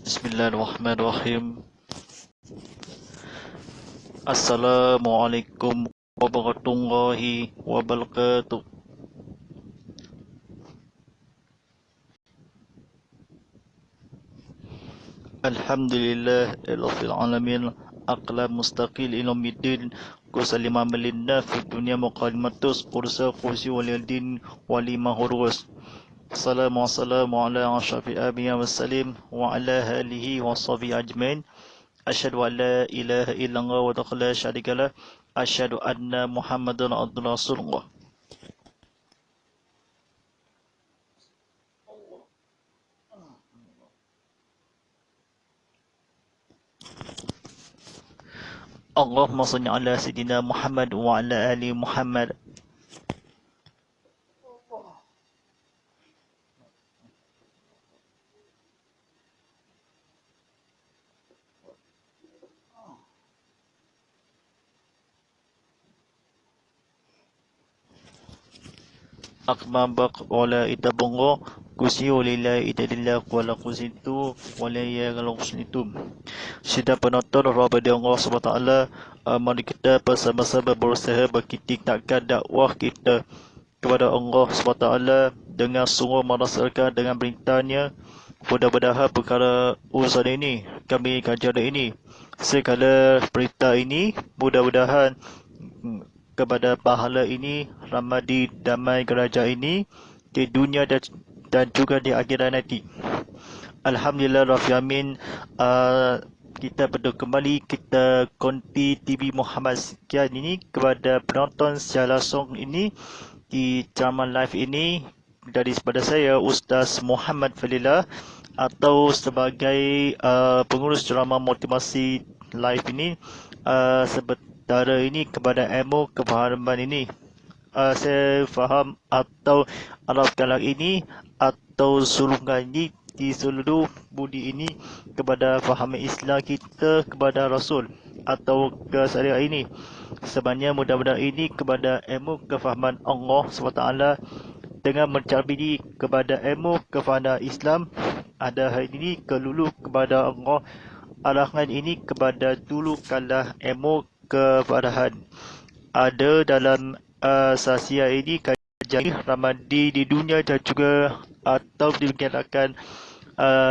Bismillahirrahmanirrahim. Assalamualaikum warahmatullahi wabarakatuh. Alhamdulillah rabbil alamin. Aqlam mustaqil ilmuddin. Kusalima melinda fi dunia muqaddimatus kursa kursi walidin walima hurus. Assalamu ala asyafi abiya wassalim wa ala alihi wa sahbihi ajmain. Asyhadu an la ilaha illallah wa la syarika lah. Asyhadu anna Muhammadan abduhu rasulullah. Allahumma salli ala sayyidina Muhammad wa ala ali Muhammad. Akmabak wala itabungo kusi walila idadillah wala kusitu wala ya galausitum. Sudah penonton Rabbi Allah SWT, mari kita bersama-sama berusaha berkitikkan dakwah kita kepada Allah SWT dengan sungguh merasakan dengan berintanya. Mudah-mudahan perkara urusan ini, kami kajian ini, segala berita ini, mudah-mudahan kepada pahala ini, ramadi damai kerajaan ini di dunia dan juga di akhirat nanti. Alhamdulillah Rabbil Alamin. Kita berdoa kembali, kita konti TV Muhammad sekian ini kepada penonton secara langsung ini di ceramah live ini daripada saya Ustaz Muhammad Falilah, atau sebagai pengurus ceramah motivasi live ini, sementara ini kepada ilmu kefahaman ini. Saya faham atau arafkanlah ini atau sulungan ini di seluruh budi ini kepada fahaman Islam kita kepada Rasul atau ke syariat ini. Sebenarnya mudah-mudahan ini kepada ilmu kefahaman Allah SWT dengan mencabidi kepada ilmu kefahaman Islam. Ada hari ini kelulu kepada Allah. Arahan ini kepada dulu kalah ilmu kefarahan. Ada dalam sasia ini kajian ramadi di dunia dan juga atau dikatakan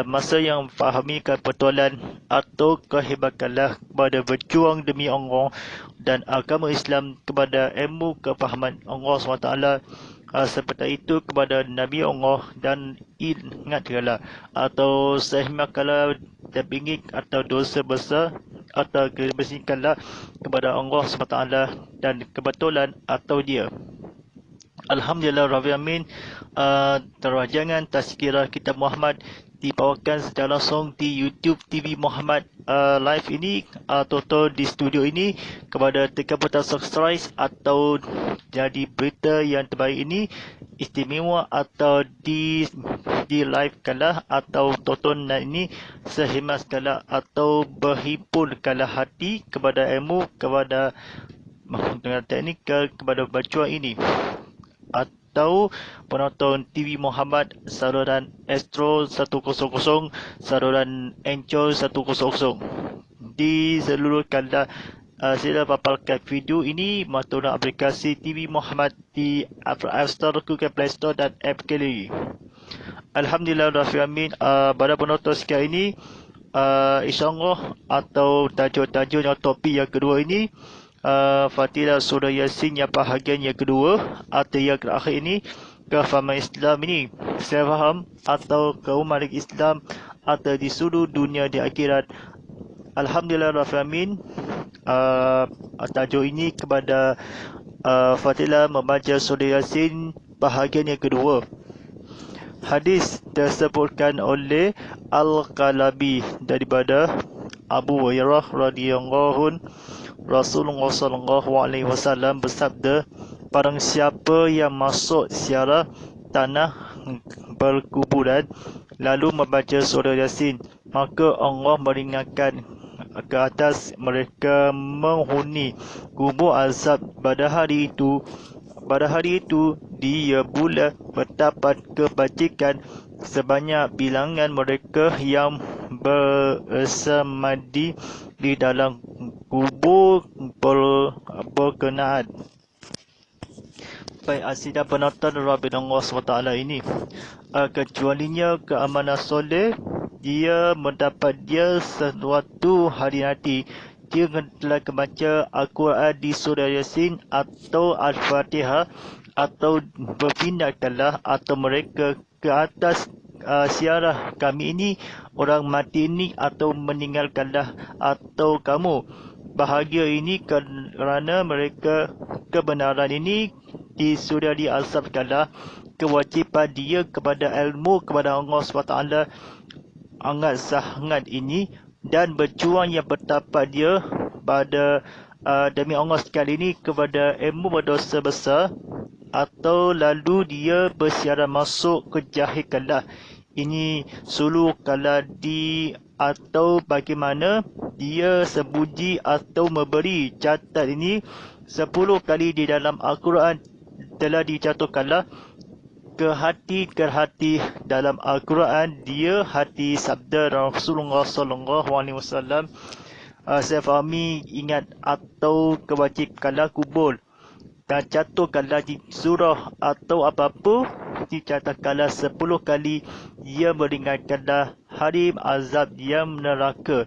masa yang fahami kebetulan atau kehebatanlah kepada berjuang demi Allah dan agama Islam kepada ilmu kefahaman Allah SWT. Seperti itu kepada Nabi Allah, dan ingatkanlah atau sehinggalah terbingit atau dosa besar atau kebersihkanlah kepada Allah SWT dan kebetulan atau dia. Alhamdulillah Rabbil Alamin. Terajangan tazkirah kitab Muhammad dibawakan secara langsung di YouTube TV Muhammad live ini, atau di studio ini. Kepada tekan butang subscribe atau jadi berita yang terbaik ini istimewa atau di live kalah atau tonton ini sehemas kalah atau berhimpun kalah hati kepada ilmu, kepada dengan teknik kepada bacaan ini, atau penonton TV Muhammad saluran Astro 100, saluran Anchor 100 di seluruh kanda. Sila paparkan video ini melalui aplikasi TV Muhammad di App Store, Google Play Store dan App Gallery. Alhamdulillah Rabbil Alamin. Pada penonton sekian ini, insyaAllah atau tajuk-tajuk yang topik yang kedua ini, Fatilah Surah Yasin yang bahagian yang kedua atau yang terakhir ini, kefahaman Islam ini, saya faham atau keumat Islam atau di seluruh dunia di akhirat. Alhamdulillah Rabbil Alamin. Tajuk ini kepada Fatilah membaca Surah Yasin bahagian yang kedua. Hadis disebutkan oleh Al-Qalabi daripada Abu Hurairah radhiyallahu anhu, Rasulullah SAW bersabda, barang siapa yang masuk ziarah tanah berkuburan lalu membaca surah Yasin, maka Allah meringankan ke atas mereka menghuni kubur azab pada hari itu pada hari itu dia pula mendapat kebajikan sebanyak bilangan mereka yang bersemadi di dalam kubur berkenaan. Baik, sidang penonton Rabbi Allah SWT ini, kecualinya keamanan soleh, dia mendapat dia sesuatu hari nanti. Dia telah membaca Al-Quran di surah Yasin atau Al-Fatihah, atau berpindahkanlah atau mereka ke atas siarah kami ini, orang mati ini, atau meninggalkanlah atau kamu bahagia ini kerana mereka kebenaran ini disudah diasapkanlah kewajipan dia kepada ilmu kepada Allah SWT sangat sangat ini, dan berjuang yang betapa dia pada demi Allah sekali ini kepada ilmu berdosa besar, atau lalu dia bersiaran masuk ke jahilkanlah ini suluh kala di atau bagaimana dia sembunyi atau memberi catat ini 10 kali di dalam Al-Quran telah dijatuhkanlah ke hati dalam Al-Quran dia hati sabda Rasulullah SAW. Saya fahami, ingat atau kewajibanlah kubur dan jatuhkanlah di surah atau apa-apa dicatatkanlah 10 kali, ia meringankanlah hari azab yang neraka.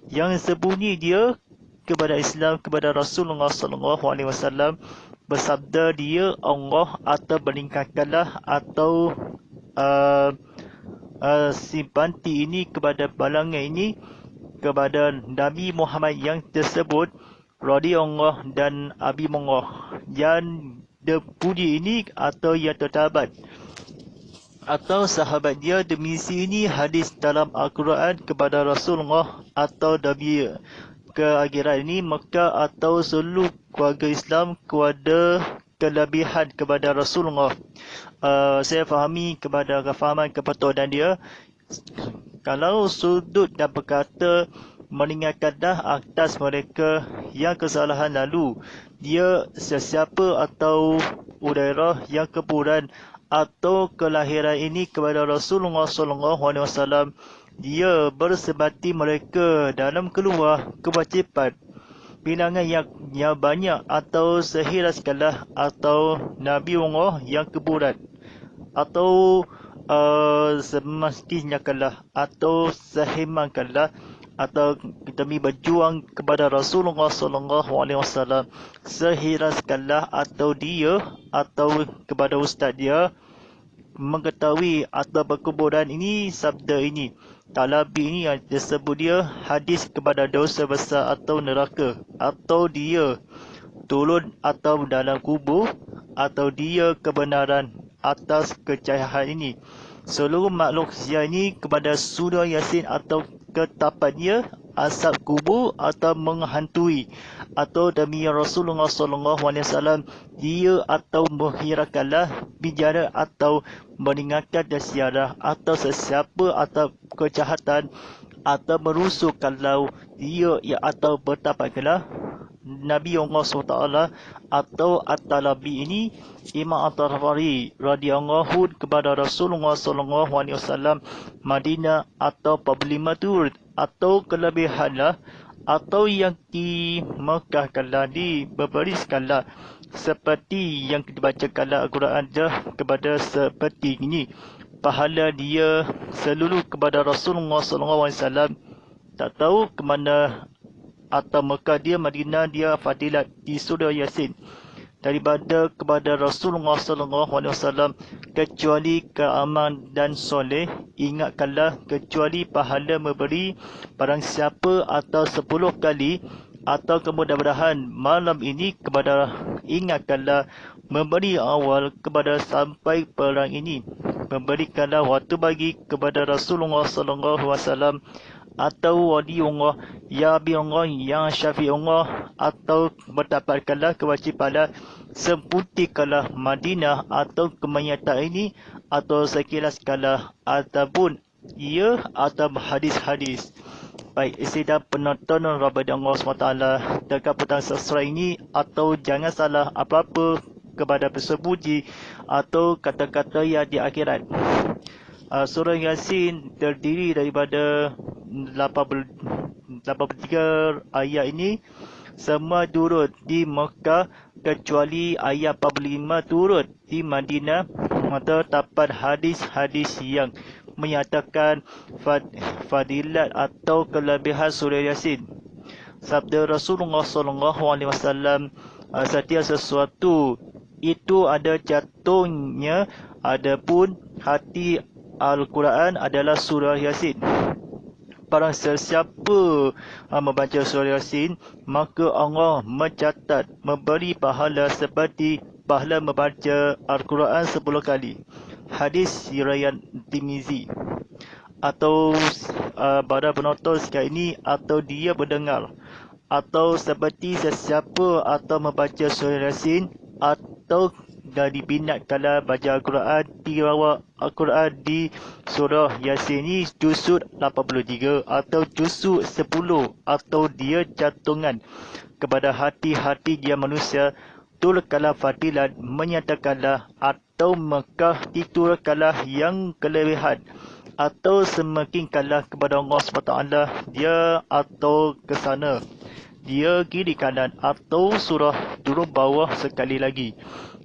Yang sembunyi dia kepada Islam, kepada Rasulullah SAW, bersabda dia Allah atau meningkatkanlah atau simpanti ini kepada balangan ini kepada Nabi Muhammad yang tersebut radhiyallahu dan Abi Mongah yang terpuji ini atau yang terdapat atau sahabat dia demi sini hadis dalam Al-Quran kepada Rasulullah atau Nabi ke akhirat ini Mekah atau seluruh keluarga Islam kepada kelebihan kepada Rasulullah. Saya fahami kepada kefahaman kebetulan dia, kalau sudut dan berkata meninggalkanlah atas mereka yang kesalahan lalu, dia sesiapa atau udairah yang kuburan atau kelahiran ini kepada Rasulullah SAW, dia bersebati mereka dalam keluar kewajipan bilangan yang banyak atau sehiraskanlah atau Nabi Allah yang kuburan atau semestinya atau sehimankanlah atau demi berjuang kepada Rasulullah SAW, sehiraskanlah atau dia atau kepada ustaz dia mengetahui atau berkuburan ini sabda ini talabi ini yang disebut dia hadis kepada dosa besar atau neraka, atau dia turun atau dalam kubur, atau dia kebenaran atas kecahayaan ini. Seluruh makhluk yang ini kepada surah Yasin atau ketapannya asap kubur atau menghantui, atau demi Rasulullah SAW dia atau menghirakanlah bicara atau meninggalkan dasiarah atau sesiapa atau kejahatan atau merusuh kalau dia atau bertapaklah Nabi Allah SWT atau At-Talabi ini Imam At-Tarafari radhiyallahu kepada Rasulullah SAW Madinah atau Pablima tu atau kelebihanlah atau yang di Mekah kala di berbariskanlah seperti yang dibacakanlah Al-Quran kepada seperti ini pahala dia seluruh kepada Rasulullah SAW. Tak tahu ke mana atau Mekah dia, Madinah dia, fadilat di surah Yasin daripada kepada Rasulullah SAW, kecuali keaman dan soleh. Ingatkanlah kecuali pahala memberi barang siapa atau 10 kali atau kemudahan malam ini kepada, ingatkanlah memberi awal kepada sampai perang ini, memberikanlah waktu bagi kepada Rasulullah SAW atau waliullah ya biullah ya syafiullah, atau mendapatkanlah kewajipanlah semputikanlah Madinah atau kemayatan ini atau sekilas kala ataupun ia atau hadis-hadis. Baik, sidang penonton Rabbi Allah SWT dekat petang sastra ini, atau jangan salah apa-apa kepada pesepuji atau kata-kata yang di akhirat. Surah Yasin terdiri daripada 83 ayat ini. Semua turut di Mekah kecuali ayat 45 turut di Madinah. Terdapat hadis-hadis yang menyatakan fadilat atau kelebihan surah Yasin. Sabda Rasulullah SAW, setiap sesuatu itu ada jatuhnya, adapun hati Al-Quran adalah surah Yasin. Barang sesiapa membaca surah Yasin, maka Allah mencatat memberi pahala seperti pahala membaca Al-Quran 10 kali. Hadis riwayat Tirmizi. Atau pada penonton sekali ini, atau dia mendengar, atau seperti sesiapa atau membaca surah Yasin, atau dari binat kala baca Al-Quran, tilawah Al-Quran di surah Yasin ini juzuk 83 atau juzuk 10, atau dia jantungan kepada hati-hati dia manusia, turkalah fadilat menyatakanlah, atau Mekah diturkalah yang kelebihan, atau semakin kalah kepada Allah SWT dia, atau ke sana dia kiri kanan, atau surah turun bawah sekali lagi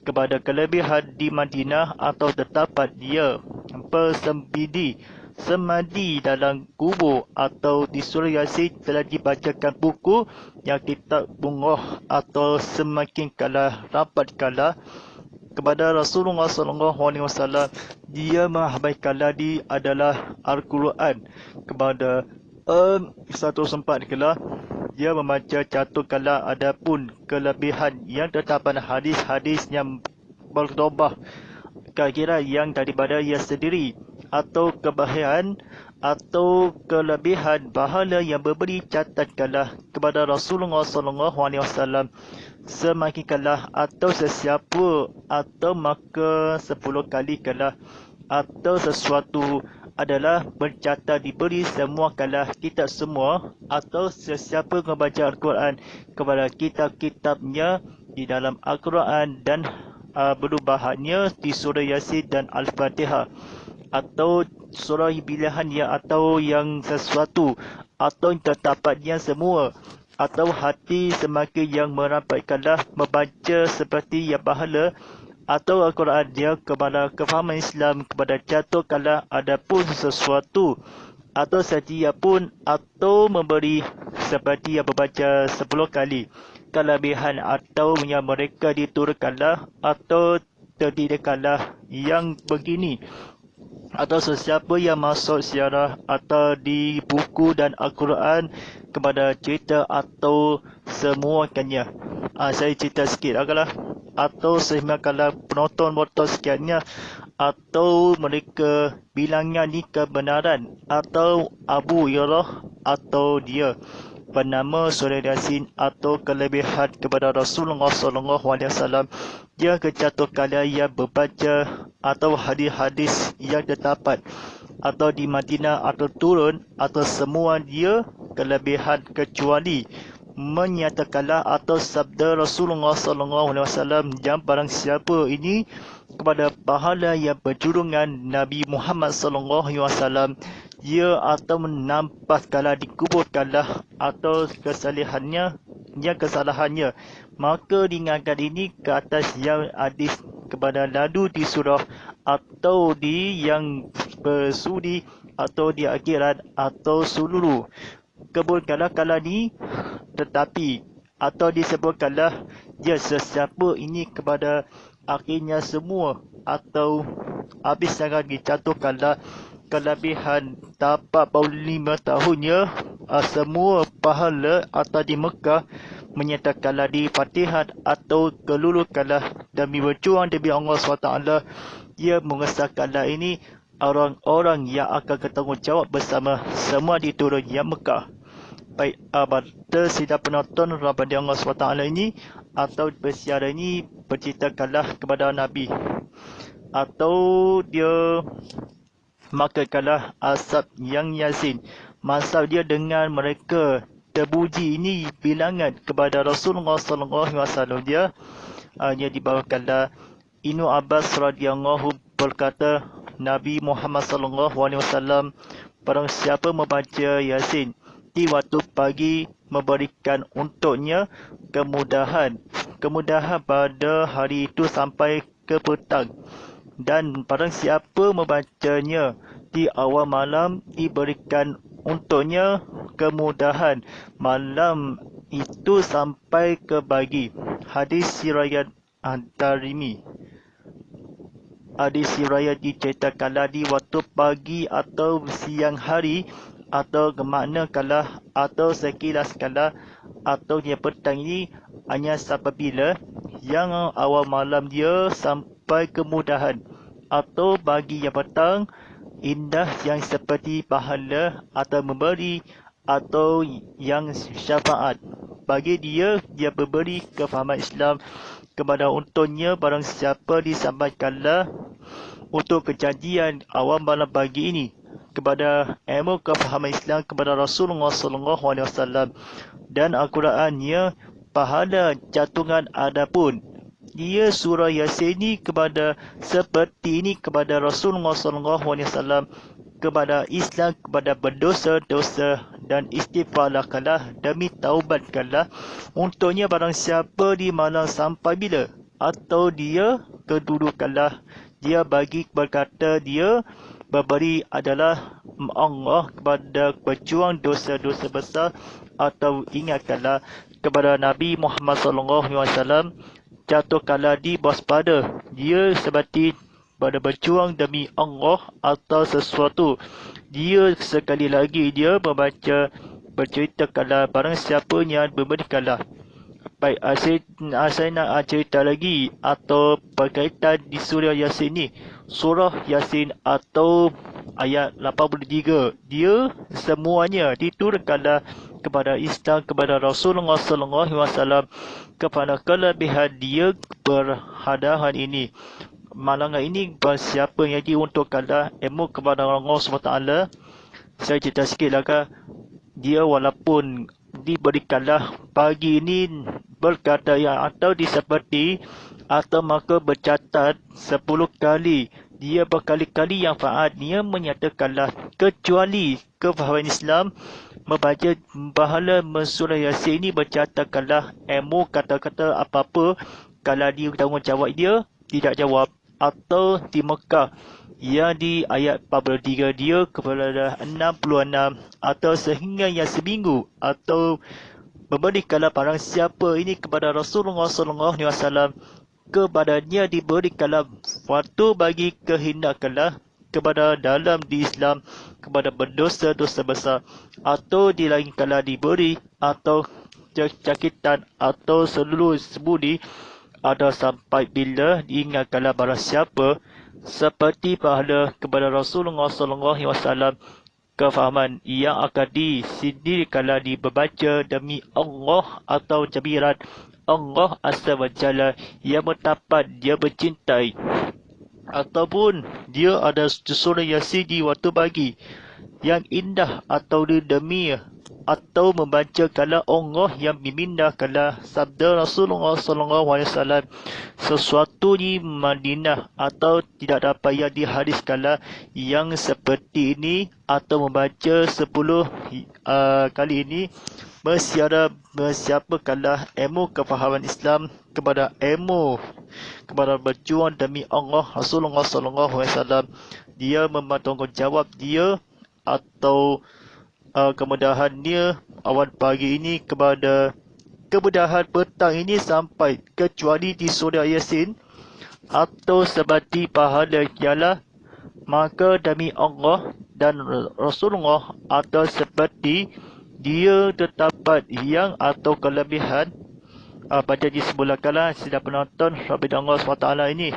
kepada kelebihan di Madinah, atau terdapat dia bersembidi semadi dalam kubur, atau di surah Yasin telah dibacakan buku yang kitab bungoh, atau semakin kalah rapat kalah kepada Rasulullah SAW, dia menghabiskan ladi adalah Al-Quran kepada 104 kelah dia membaca jatuh kala, adapun kelebihan yang terdapat hadis-hadis yang bertambah kira yang daripada ia sendiri, atau kebahagiaan atau kelebihan pahala yang berberi catat kalah kepada Rasulullah SAW semakin kalah, atau sesiapa, atau maka 10 kali kalah, atau sesuatu adalah mencatat diberi semua kalah kitab semua, atau sesiapa membaca Al-Quran kepada kitab-kitabnya di dalam Al-Quran dan berubahannya di surah Yasin dan Al-Fatihah, atau surah pilihannya, atau yang sesuatu, atau terdapatnya semua, atau hati semakin yang merampaikanlah membaca seperti yang pahala, atau Al-Quran dia kepada kefahaman Islam kepada jatuh kala, adapun sesuatu, atau setia pun, atau memberi seperti yang membaca 10 kali kelebihan, atau yang mereka diturunkanlah, atau terdirikanlah yang begini, atau sesiapa yang masuk siarah atau di buku dan Al-Quran kepada cerita atau semuakannya. Saya cerita sikit agaklah, atau sehinggalah penonton sekiannya, atau mereka bilangnya ni kebenaran, atau Abu Hurairah, atau dia bernama surah Yasin, atau kelebihan kepada Rasulullah SAW, dia kejatuh kala yang berbaca, atau hadis-hadis yang terdapat, atau di Madinah, atau turun, atau semua dia kelebihan kecuali menyatakanlah, atau sabda Rasulullah SAW yang barang siapa ini kepada pahala yang berjurungan Nabi Muhammad SAW, dia atau menampakkanlah dikuburkanlah, atau kesalahannya maka diingatkan ini ke atas yang hadis kepada lalu di surah, atau di yang bersudi, atau di akhirat, atau seluruh kebulkanlah kala ni, tetapi atau disebutkanlah dia sesiapa ini kepada akhirnya semua, atau habis sangat dijatuhkanlah kelebihan dapat 45 tahunnya semua pahala, atau di Mekah menyatakanlah di Fatihah, atau kelulukanlah demi berjuang demi Allah SWT, dia mengesahkanlah ini orang-orang yang akan bertanggungjawab bersama semua di turun yang Mekah. Baik, pada sidang penonton Rabbi Allah SWT ini, atau bersiaran ini berceritakanlah kepada Nabi, atau dia makanlah asap yang Yasin, masa dia dengan mereka terpuji ini bilangan kepada Rasulullah SAW, dia Ia dibawakanlah Ibnu Abbas radhiyallahu berkata, Nabi Muhammad sallallahu alaihi wasallam, barang siapa membaca Yasin di waktu pagi memberikan untuknya kemudahan pada hari itu sampai ke petang, dan barang siapa membacanya di awal malam diberikan untuknya kemudahan malam itu sampai ke pagi. Hadis riwayat Ad-Darimi. Hadis riwayat diceritakanlah di waktu pagi atau siang hari, atau kemakna kalah atau sekilas kalah atau dia petang ini hanya apabila yang awal malam dia sampai kemudahan, atau bagi yang petang indah yang seperti pahala atau memberi atau yang syafaat bagi dia memberi kefahaman Islam kepada untuknya. Barang siapa disampaikanlah untuk kejadian awal malam pagi ini kepada ilmu kefahaman Islam kepada Rasulullah SAW dan Al-Qurannya, pahala jantungan adapun dia surah Yasin ini kepada seperti ini kepada Rasulullah SAW, kepada Islam, kepada berdosa-dosa, dan istighfarlah demi taubatkanlah untuknya barang siapa di malam sampai bila, atau dia kedudukanlah dia bagi berkata dia memberi adalah Allah kepada berjuang dosa-dosa besar, atau ingatkanlah kepada Nabi Muhammad SAW, jatuhkanlah di waspada dia seperti pada berjuang demi Allah atau sesuatu. Dia sekali lagi dia berceritakanlah barang siapa yang memberikanlah. Baik, saya nak cerita lagi atau berkaitan di surah Yasin ni. Surah Yasin atau ayat 83, dia semuanya diturunkanlah kepada Islam, kepada Rasulullah SAW, kepada kelebihan dia berhadapan ini. Malangan ini siapa yang diuntukkanlah ilmu kepada Allah SWT. Saya cerita sikit lah kan. Dia walaupun diberikanlah pagi ini berkata yang atau diseperti atau maka bercatat 10 kali, dia berkali-kali yang faat dia menyatakanlah kecuali kefahaman Islam membaca pahala surah Yasin ini bercatatkanlah ilmu kata-kata apa-apa kalau dia tanggungjawab dia tidak jawab, atau di Mekah yang di ayat 43 dia kepada 66 atau sehingga yang seminggu, atau memberikanlah barang siapa ini kepada Rasulullah SAW, kepadanya diberikanlah waktu bagi kehendakkanlah kepada dalam di Islam kepada berdosa-dosa besar, atau dilainkanlah diberi atau kesakitan atau seluruh sebudi, ada sampai bila diingatkanlah barang siapa seperti pahala kepada Rasulullah SAW, kefahaman yang akan disendirikanlah dibaca demi Allah atau cabiran Allah Azza wa Jalla yang mendapat dia mencintai, ataupun dia ada surah Yasin di waktu pagi yang indah, atau demi atau membacakanlah Allah yang memindahkanlah sabda Rasulullah SAW sesuatu di Madinah, atau tidak dapat yang dihadiskanlah yang seperti ini, atau membaca 10 kali ini bersiapakanlah ilmu kefahaman Islam kepada ilmu kepada berjuang demi Allah Rasulullah SAW. Dia bertanggungjawab dia atau kemudahan dia awal pagi ini kepada kemudahan petang ini sampai kecuali di surah Yasin atau seperti pahala ialah maka demi Allah dan Rasulullah atau seperti dia terdapat yang atau kelebihan pada di sebelah kala sedang penonton Rabbi Allah SWT ini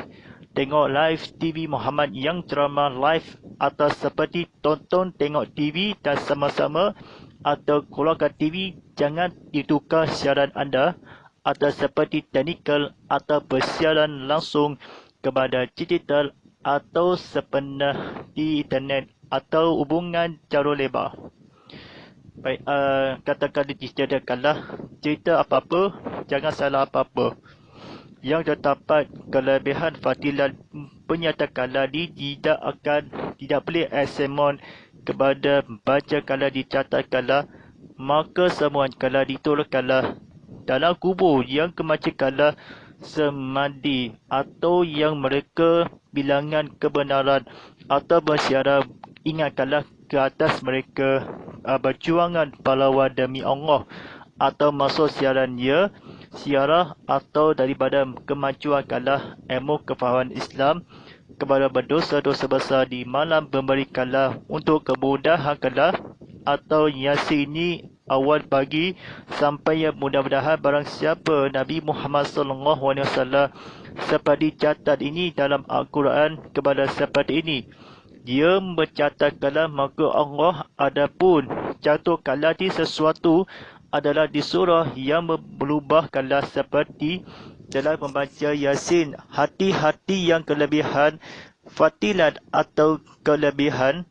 tengok live TV Muhammad yang ceramah live, atau seperti tonton tengok TV dan sama-sama, atau keluarkan TV jangan ditukar siaran anda, atau seperti teknikal atau bersiaran langsung kepada digital atau sepenuh di internet atau hubungan jalur lebar. Baik, katakan disediakanlah cerita apa-apa, jangan salah apa-apa. yang terdapat kelebihan fadilat penyata kala tidak boleh eksemon kepada baca kala dicatat kala, maka semua kala ditolak kala dalam kubur yang kemaca kala semadi atau yang mereka bilangan kebenaran atau bersiara ingatkanlah ke atas mereka berjuangan pahlawan demi Allah atau masuk siarah atau daripada kemajuan kalah ilmu kefahaman Islam kepada berdosa-dosa besar di malam memberi kalah untuk kemudahan kalah atau Yasin ini awal pagi sampai yang mudah-mudahan barang siapa Nabi Muhammad SAW seperti catat ini dalam Al-Quran kepada seperti ini. Dia mencatat kalam maka Allah adapun jatuh kalam di sesuatu adalah di surah yang berubah kalam seperti dalam membaca Yasin. Hati-hati yang kelebihan fatilat atau kelebihan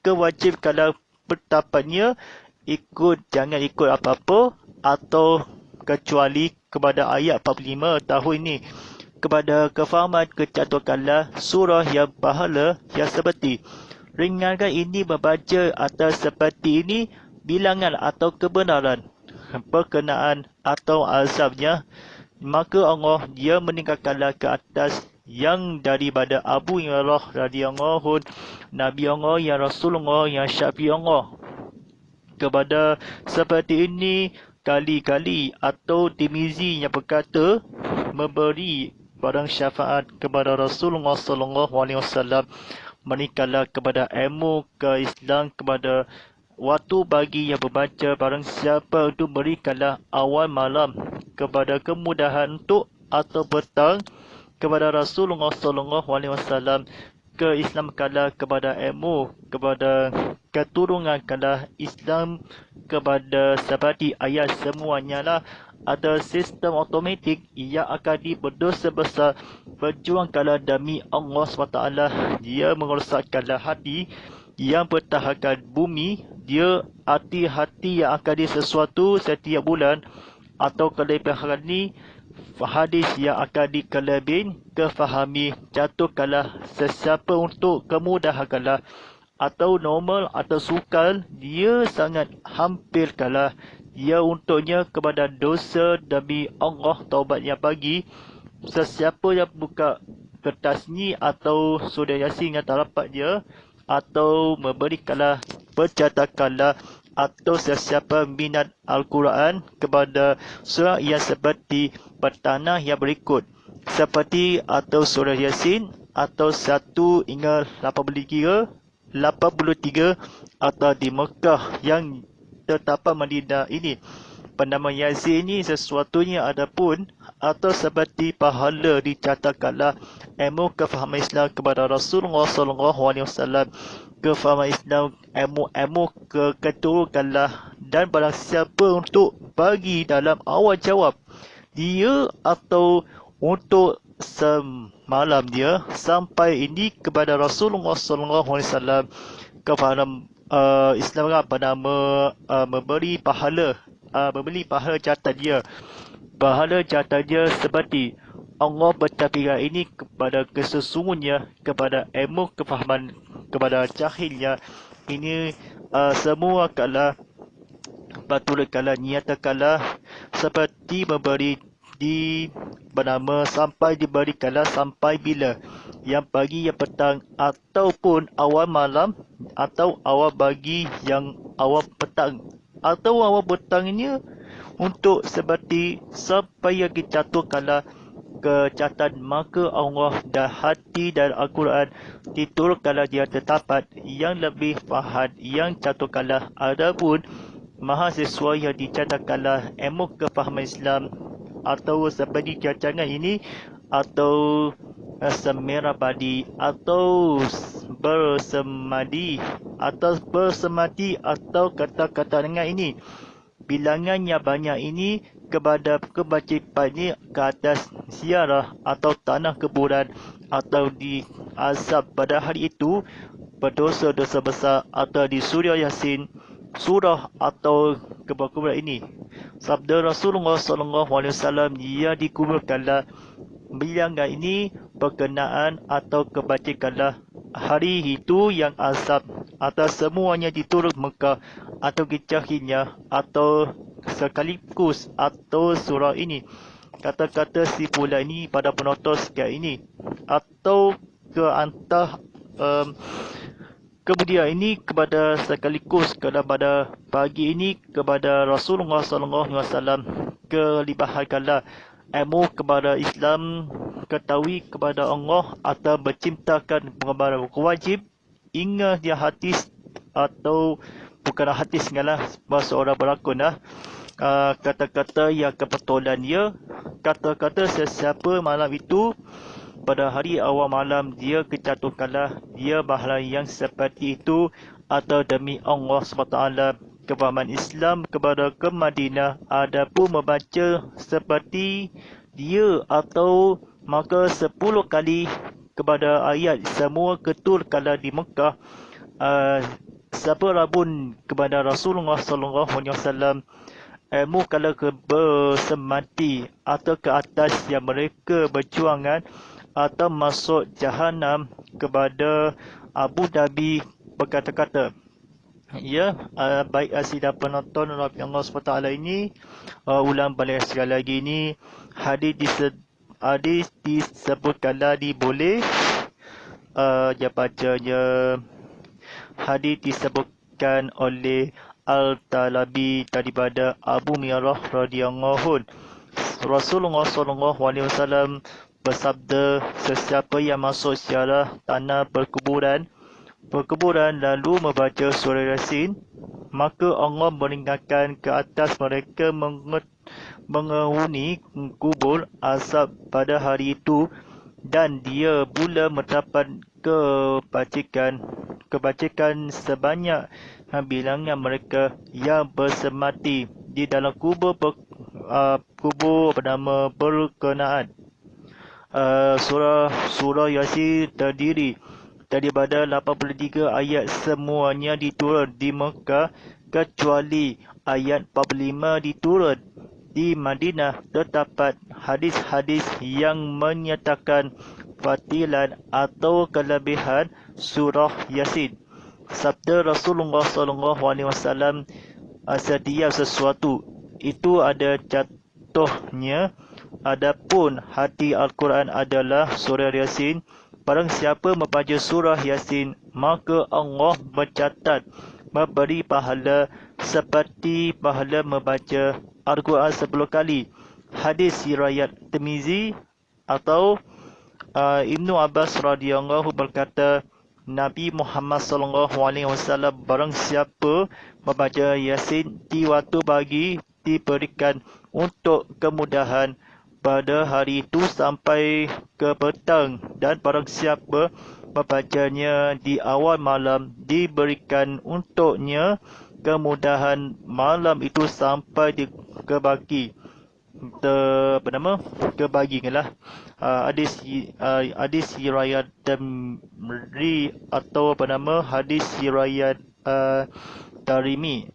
kewajib kalam bertapatnya jangan ikut apa-apa atau kecuali kepada ayat 45 tahun ini kepada kefahaman kecatukanlah surah yang pahala yang seperti ringankan ini membaca atas seperti ini bilangan atau kebenaran perkenaan atau azabnya, maka Allah dia meningkatkanlah ke atas yang daripada Abu Hurairah radhiyallahu Nabi Allah ya Rasulullah ya Syafi Allah kepada seperti ini kali-kali atau Tirmizi yang berkata memberi barang syafaat kepada Rasulullah sallallahu alaihi wasallam meningkatlah kepada ilmu ke Islam kepada waktu bagi yang membaca barang siapa itu berikanlah awal malam kepada kemudahan untuk atau petang kepada Rasulullah sallallahu alaihi wasallam ke Islam kala kepada ilmu kepada keturunan kala Islam kepada seperti ayat semuanya lah ada sistem automatik yang akan berdosa besar berjuang kala demi Allah SWT. Dia merosakkanlah hati yang bertahankan bumi. Dia hati-hati yang akan sesuatu setiap bulan atau kelebihan ini hadis yang akan dikelebin kefahami jatuh kalah sesiapa untuk kemudahan kalah atau normal atau sukal dia sangat hampir kalah dia untuknya kepada dosa demi Allah taubat yang bagi sesiapa yang buka kertas ni atau surah Yasin yang tak dapat dia atau memberikanlah percatakanlah atau sesiapa minat Al-Quran kepada surah yang seperti pertanah yang berikut seperti atau surah Yasin atau 1 hingga 83 atau di Mekah yang terdapat Madinah ini penama Yasin ini sesuatunya adapun atau seperti pahala dicatatkanlah ilmu kefahaman Islam kepada Rasulullah SAW kefahaman Islam ilmu keturukanlah dan barang siapa untuk bagi dalam awal jawab dia atau untuk semalam dia sampai ini kepada Rasulullah SAW kefahaman Islam apa nama memberi pahala catat dia seperti Allah bercakap ini kepada kesesungguhnya kepada ilmu kefahaman kepada jahilnya ini semua kala patut kala niat kala seperti memberi di bernama sampai diberikanlah sampai bila yang pagi yang petang ataupun awal malam atau awal pagi yang awal petang atau awal petangnya untuk seperti sampai yang dijatuhkanlah kecatan maka Allah dah hati dan Al-Quran diturunkanlah dia terdapat yang lebih faham yang jatuhkanlah adapun mahasiswa yang dicatatkanlah ilmu kefahaman Islam atau seperti cacangan ini atau semerabadi atau bersemadi atau kata-kata dengan ini bilangannya banyak ini kepada kebajikan ini ke atas ziarah atau tanah kuburan atau di azab pada hari itu berdosa-dosa besar atau di surah Yasin surah atau kuburan ini sabda Rasulullah SAW dia dikuburkanlah bilangan ini berkenaan atau kebacakanlah hari itu yang azab atas semuanya diturut Mekah atau kecahinya atau sekaligus atau surah ini. Kata-kata si pula ini pada penonton sekian ini atau ke antah kemudian ini kepada sekaligus kepada pagi ini kepada Rasulullah SAW kelibahakanlah ilmu kepada Islam ketahui kepada Allah atau bercintakan kepada wajib ingat dia hadis atau bukan hadis ngalah bahasa orang berlakon lah. Kata-kata yang kebetulan dia kata-kata sesiapa malam itu pada hari awal malam dia kejatuhkanlah dia bahala yang seperti itu atau demi Allah SWT kefahaman Islam kepada ke Madinah adapun membaca seperti dia atau maka 10 kali kepada ayat semua keturkanlah di Mekah siapa rabun kepada Rasulullah SAW ilmu kalau ke bersemati atau ke atas yang mereka berjuangan atau masuk jahanam kepada Abu Dhabi berkata-kata. Ya, baik sidang penonton Rabbi Allah SWT ini ulang balik sekali lagi ini hadis disebutkanlah boleh dia bacanya hadis disebutkan oleh Al-Talabi daripada Abu Mirah radhiyallahu Rasulullah SAW bersabda sesiapa yang masuk ziarah tanah perkuburan lalu membaca surah Yasin maka Allah meninggalkan ke atas mereka menghuni kubur azab pada hari itu dan dia pula mendapat kebajikan sebanyak bilangan mereka yang bersemati di dalam kubur bernama berkenaan. Surah Yasin terdiri daripada 83 ayat semuanya diturun di Mekah kecuali ayat 45 diturun di Madinah. Terdapat hadis-hadis yang menyatakan fadilat atau kelebihan surah Yasin. Sabda Rasulullah SAW setiap sesuatu itu ada contohnya. Adapun hati Al-Quran adalah surah Yasin. Barang siapa membaca surah Yasin maka Allah mencatat memberi pahala seperti pahala membaca Al-Quran 10 kali. Hadis riwayat Tirmizi atau Ibnu Abbas radhiyallahu berkata Nabi Muhammad SAW barang siapa membaca Yasin di waktu pagi diberikan untuk kemudahan pada hari itu sampai ke petang dan barang siapa membacanya di awal malam diberikan untuknya kemudahan malam itu sampai ke pagi. Kebagilah hadis riwayat Tirmizi atau hadis riwayat Tarimi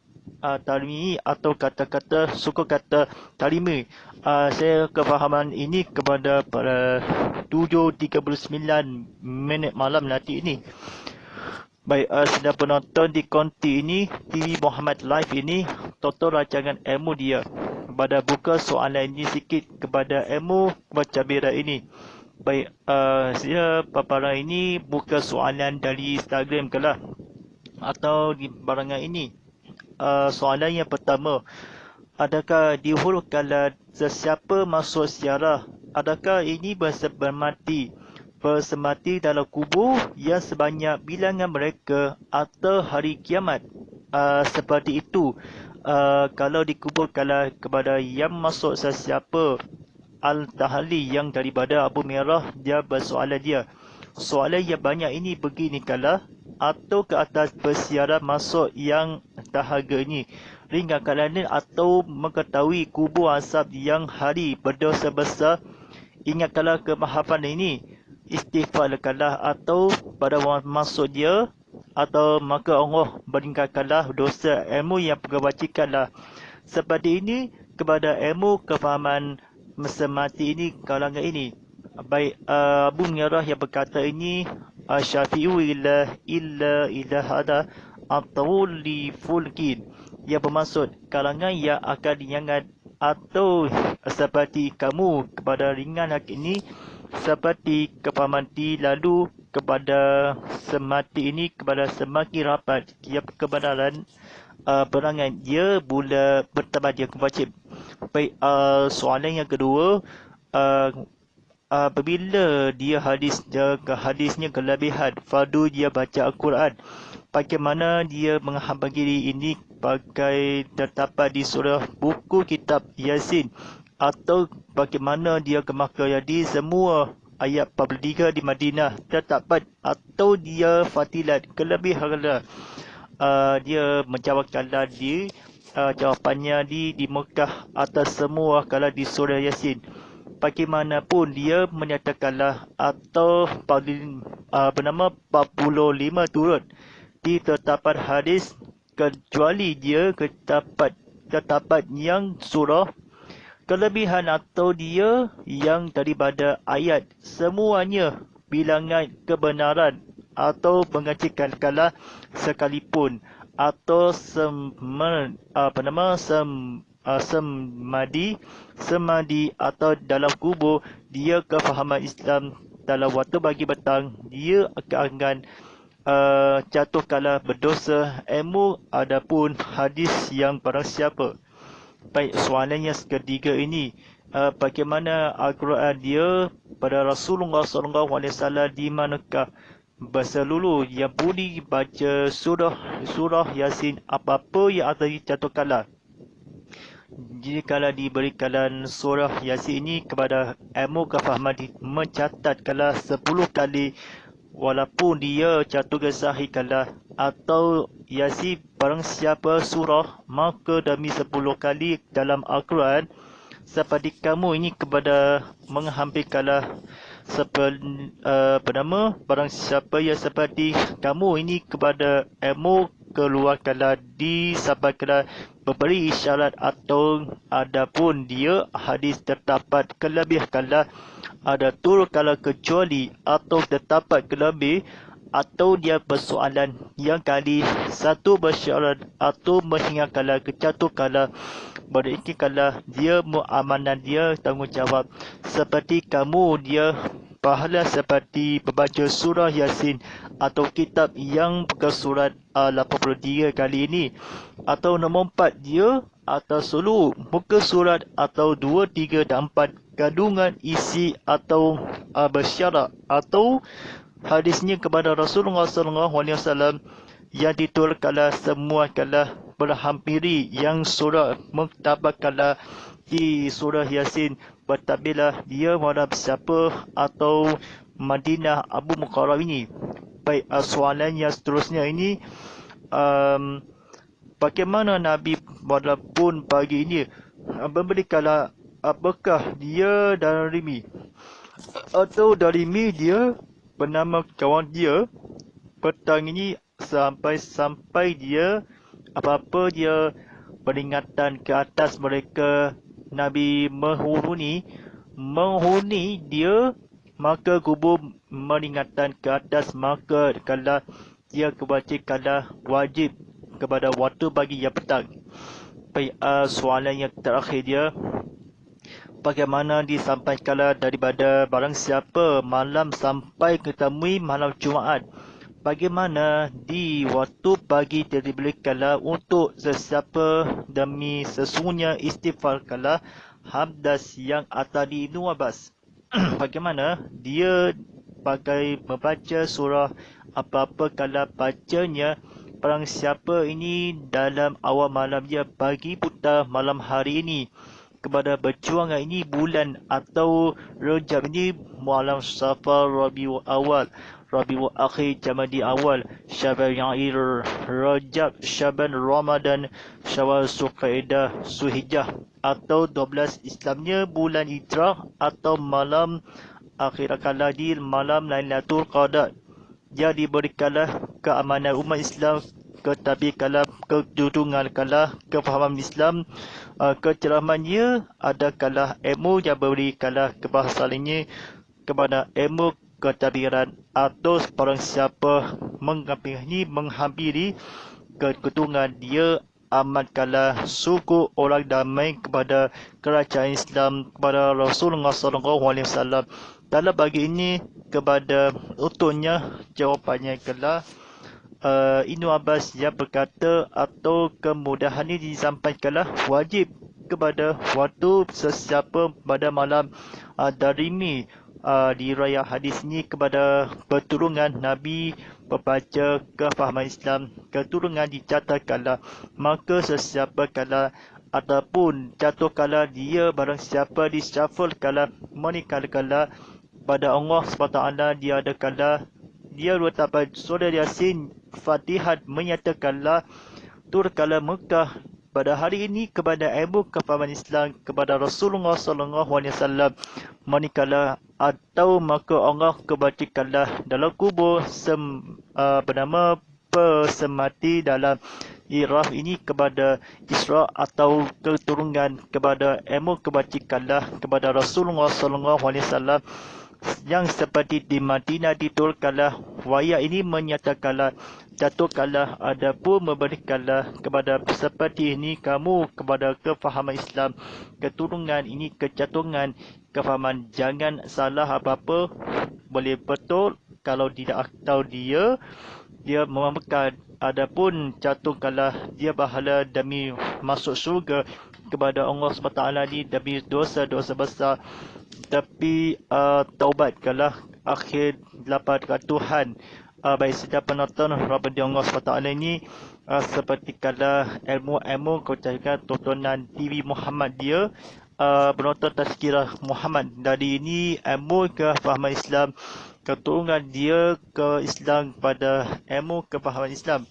atau kata-kata suku kata Tarimi. Saya kefahaman ini kepada pada 7.39 minit malam nanti ini. Baik, sedang penonton di konti ini TV Muhammad Live ini total rancangan ilmu dia. Pada buka soalan ini sikit kepada ilmu bercabira ini. Baik, saya paparan ini buka soalan dari Instagram ke lah atau di barangan ini. Soalan yang pertama, adakah dihurufkanlah sesiapa masuk ziarah, adakah ini bersemati dalam kubur yang sebanyak bilangan mereka atau hari kiamat? Seperti itu. Kalau dikuburkanlah kepada yang masuk sesiapa Al-Tahali yang daripada Abu Mirah, dia bersoalan dia. Soalan yang banyak ini begini kalah atau ke atas bersiaran masuk yang dahaga ini. Ringan kalanin atau mengetahui kubur asap yang hari berdosa besar. Ingatkanlah kemahapan ini. Istighfarkanlah atau pada masuk dia atau maka Allah meninggalkanlah dosa ilmu yang kebajikanlah. Seperti ini kepada ilmu kefahaman semati ini kalangan ini. Baik, Abu Hurairah yang berkata ini, Syafi'u illa ilahada atau li fulkin, yang bermaksud kalangan yang akan ringan atau seperti kamu kepada ringan ini, seperti kepamanti lalu kepada semati ini kepada semakin rapat dia kebenaran berangan dia mula bertambah dia wajib. Baik, soalan yang kedua, uh, apabila dia hadisnya kelebihan fardu dia baca Al-Quran, bagaimana dia menghamba diri ini bagai terdapat di surah buku kitab Yasin, atau bagaimana dia ke Makkah jadi semua ayat 43 di Madinah terdapat, atau dia fatilat kelebihan dia menjawab kala jawapannya di Mekah atas semua kala di surah Yasin. Bagaimanapun dia menyatakanlah atau bernama 45 turut di tetapan hadis, kecuali dia terdapat yang surah kelebihan atau dia yang daripada ayat semuanya bilangan kebenaran atau mengacikan kalah sekalipun, atau semadi atau dalam kubur dia kefahaman Islam dalam waktu bagi petang dia akan jatuh kala berdosa ilmu. Adapun hadis yang barang siapa. Baik, soalan yang ketiga ini, bagaimana Al-Quran dia pada Rasulullah SAW di manakah berseluruh yang boleh baca surah Yasin apa-apa yang ada jatuh kala. Jika diberikan surah Yasin ini kepada ilmu kefahaman mencatat kala 10 kali walaupun dia jatuh ke sahih kala, atau Yasin barang siapa surah maka demi 10 kali dalam Al-Quran seperti kamu ini kepada menghampir kala barang siapa yang seperti kamu ini kepada ilmu keluar kala sampai kala memberi isyarat, atau adapun dia hadis terdapat kelebih kala ada turut kala kecuali atau terdapat kelebih, atau dia persoalan yang kali satu bersyarat atau menghingga kala kejatuh kala berikut kala dia muamalah dia tanggungjawab seperti kamu dia pahala seperti membaca surah Yasin atau kitab yang bersurat 83 kali ini, atau nombor 4 dia atau seluruh muka surat, atau 2, 3 dan 4 kandungan isi atau bersyarat, atau hadisnya kepada Rasulullah SAW yang diturunkanlah semua kala berhampiri yang surah mendapat kala di surah Yasin bertakbirlah dia pada siapa atau Madinah Abu Muqarrab ini. Baik, soalan yang seterusnya ini, bagaimana Nabi walaupun pagi ini memberikanlah apakah dia dari mi atau dari mi dia bernama kawan dia petang ini sampai dia apa-apa dia peringatan ke atas mereka Nabi menghuni dia, maka kubur peringatan ke atas, maka kalau dia kewajiban wajib kepada waktu bagi yang petang. Baik, soalan yang terakhir dia, bagaimana disampaikan daripada barang siapa malam sampai ketemui malam Jumaat, bagaimana di waktu pagi diberikanlah untuk sesiapa demi sesungguhnya istighfar kala hamdas yang ada di Ibnu Abbas. Bagaimana dia pakai membaca surah apa-apa kala bacanya barang siapa ini dalam awal malam dia pagi buta malam hari ini kepada berjuangan ini bulan atau Rajab ini malam Safar Rabiul Awal Rabiul Akhir Jamadi Awal Syaban Yair Rajab Syaban Ramadan Syawal Zulqa'dah Zulhijjah, atau 12 Islamnya bulan Hijrah atau malam akhir kala di malam Lailatul Qadar. Dia diberikanlah keamanan umat Islam, ketabikan kedudukan kalah kefahaman Islam, kecerahannya ada kalah ilmu yang beri kalah kebahasaannya kepada ilmu ketadbiran atau barang siapa menghampiri ketungan dia amatkanlah suku orang damai kepada kerajaan Islam kepada Rasulullah SAW. Dalam bagi ini kepada utuhnya jawapannya ialah Ibnu Abbas yang berkata atau kemudahan ini disampaikanlah wajib kepada waktu sesiapa pada malam darimi di raya hadis ini kepada keturunan Nabi membaca kefahaman Islam keturunan dicatatkanlah maka sesiapa kala ataupun jatuh kala dia barang siapa disyafalkanlah menikahkanlah pada Allah SWT dia ada kala dia letakkan surah Yasin Fatihah menyatakanlah turkala Mekah pada hari ini kepada ilmu kefahaman Islam kepada Rasulullah SAW manakala atau maka Allah kebacakanlah dalam kubur bernama pesemati dalam iraf ini kepada Isra atau keturunan kepada ilmu kebacakanlah kepada Rasulullah SAW yang seperti di Madinah diturunkanlah wayat ini menyatakanlah jatuhkanlah adapun memberikanlah kepada seperti ini kamu kepada kefahaman Islam keturunan ini kejatuhan kefahaman jangan salah apa-apa boleh betul kalau tidak atau dia memampukan adapun jatuhkanlah dia bahala demi masuk syurga kepada Allah SWT ni demi dosa-dosa besar tapi taubatkanlah akhir lapan Tuhan baik sedap penonton Rabbi Allah SWT ini seperti kala ilmu-ilmu kau carikan tontonan TV Muhammad dia penonton Tazkirah Muhammad dari ini ilmu kefahaman Islam keturunan dia ke Islam pada ilmu kefahaman Islam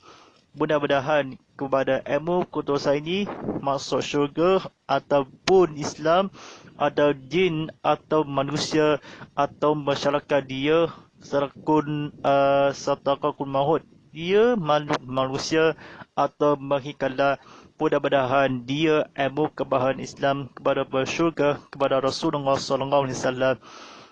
mudah-mudahan kepada ilmu kutusan ini masuk syurga ataupun Islam atau jin atau manusia atau masyarakat dia serakun satakakun maut dia manusia atau mahikala mudah-mudahan dia ilmu kebahagiaan Islam kepada bersyurga kepada Rasulullah SAW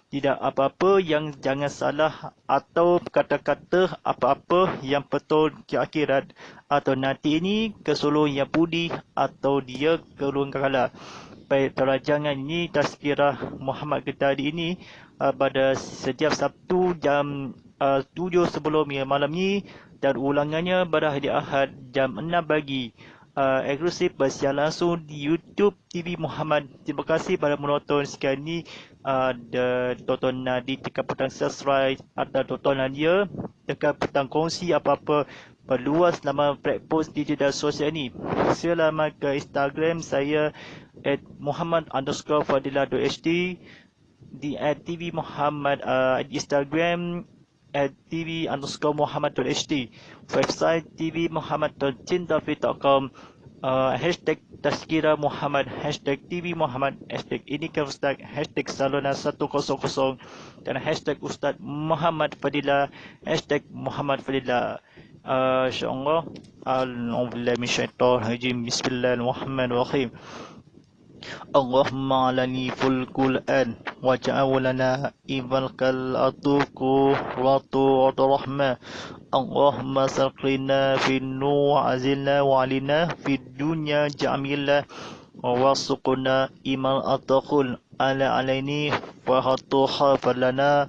tidak apa-apa yang jangan salah atau kata-kata apa-apa yang betul di akhirat atau nanti ini keseluruhan yang budi atau dia keluar kala. Baik terajangan ini Tazkirah Muhammad kita hari ini pada setiap Sabtu jam 7 sebelum malam ni dan ulangannya pada hari Ahad jam 6 pagi. Eksklusif bersiar langsung di YouTube TV Muhammad. Terima kasih pada menonton sekali ni. Tontonan di tekan butang subscribe atau tontonan dia tekan butang kongsi apa-apa perluas nama platform digital sosial ni. Selamat ke Instagram saya @muhammad_fadilah.hd di @TV Muhammad Instagram @tv_muhammad.hd website tvmuhammad.cintafi.com hashtag Tazkirah Muhammad hashtag TV Muhammad hashtag ini kan Ustaz hashtag Salona 100 dan hashtag Ustaz Muhammad Fadilah hashtag Muhammad Fadilah insyaAllah a'udzubillahi minasyaitonir rajim bismillahirrahmanirrahim Allahumma alani ful Quran waj'al lana ibal atuku ratu rahmah Allahumma saqina fin nur azilna wa alina fid dunya jamila wa wasuqna imal ataqul ala alaini wa hatuha falana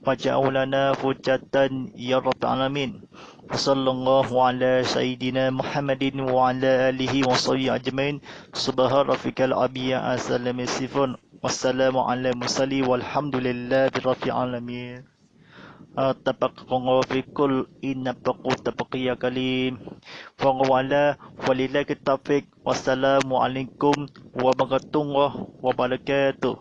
waj'al lana fujatan ya rabbal alamin sallallahu ala sayyidina Muhammadin wa ala alihi wa sahbihi ajmain subhana rabbikal abiyya assalamu sifun wassalamu ala mursali walhamdulillahi rabbil alamin tabaqqallahu fi kull inna baqu tabaqiya kalim wa wala walillahi taufiq wassalamu alaikum warahmatullahi wabarakatuh.